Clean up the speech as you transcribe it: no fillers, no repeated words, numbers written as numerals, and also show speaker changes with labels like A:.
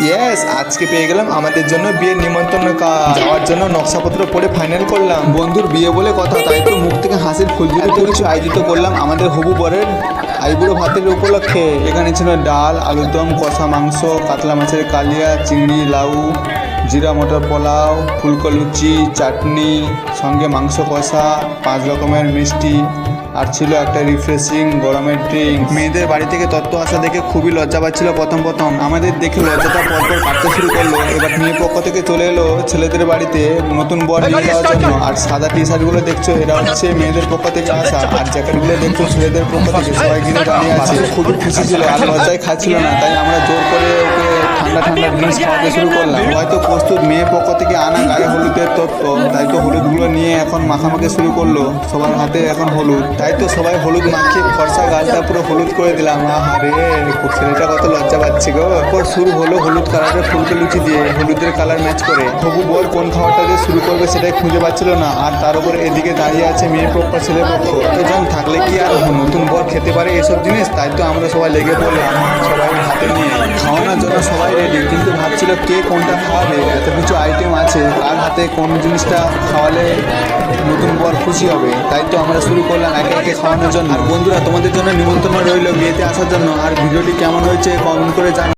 A: Yes, আজকে পেয়ে গেলাম আমাদের জন্য বিয়ের নিমন্ত্রণ কার্ড। যাওয়ার জন্য নকশাপত্র পড়ে ফাইনাল করলাম। বন্ধুর বিয়ে বলে কথা, তাই তো মুখ থেকে হাসির ফুলঝুরি তো কিছু আয়োজিত করলাম আমাদের হবু বরের আইবুড়ো ভাতের উপলক্ষে। এখানে ছিল ডাল, আলুর দম, কষা মাংস, কাতলা মাছের কালিয়া, চিংড়ি, লাউ, জিরা মটর পোলাও, ফুলকো লুচি, চাটনি, সঙ্গে মাংস কষা, 5 রকমের মিষ্টি, আর ছিল একটা রিফ্রেশিং গরমের ড্রিঙ্ক। মেয়েদের বাড়ি থেকে তত্ত্ব আসা দেখে খুবই লজ্জা পাচ্ছিল প্রথম আমাদের দেখে লজ্জাটা পরপর কাটতে শুরু করলো। এবার মেয়ে পক্ষ থেকে চলে এলো ছেলেদের বাড়িতে নতুন বর নিয়ে যাওয়ার জন্য। আর সাদা টি শার্টগুলো দেখছো, এরা হচ্ছে মেয়েদের পক্ষ থেকে আসা, আর জ্যাকেটগুলো দেখছো ছেলেদের পক্ষ থেকে। সবাই ঘিরে দাঁড়িয়ে আছে, খুবই খুশি ছিল আর লজ্জায় খাচ্ছিল না, তাই আমরা জোর করে ওকে ঠান্ডা ঠান্ডা ড্রিঙ্কস খাওয়াতে শুরু করলাম। হয়তো প্রস্তুত মেয়ে পক্ষ থেকে আনা গায়ে হলুদের তত্ত্ব, তাই তো হলুদগুলো নিয়ে এখন মাখামাখি শুরু করলো। সবার হাতে এখন হলুদ, তাই তো সবাই হলুদ মাখিয়ে ফর্সা গালটা পুরো হলুদ করে দিলাম। আরে ছেলেটা কত লজ্জা পাচ্ছে গো। এরপর শুরু হলো হলুদ কালারের ফুলকো লুচি দিয়ে, হলুদের কালার ম্যাচ করে। হবু বর কোন খাবারটা দিয়ে শুরু করবে সেটাই খুঁজে পাচ্ছিল না। আর তার উপরে এদিকে দাঁড়িয়ে আছে মেয়ে পক্ষ ছেলে পক্ষ। এতজন থাকলে কি আর নতুন বর খেতে পারে এসব জিনিস? তাই তো আমরা সবাই লেগে পড়লাম সবাই হাতে নিয়ে খাওয়ানোর জন্য। সবাই রেডি, কিন্তু ভাবছিল কে কোনটা খাওয়াবে। এত কিছু আইটেম আছে, কার হাতে কোন জিনিসটা খাওয়ালে নতুন বর খুশি হবে। তাই তো আমরা শুরু করলাম একে একে খাওয়ানোর জন্য। আর বন্ধুরা, তোমাদের জন্য নিমন্ত্রণ রইল বিয়েতে আসার জন্য। আর ভিডিওটি কেমন হয়েছে কমেন্ট করে জানাও।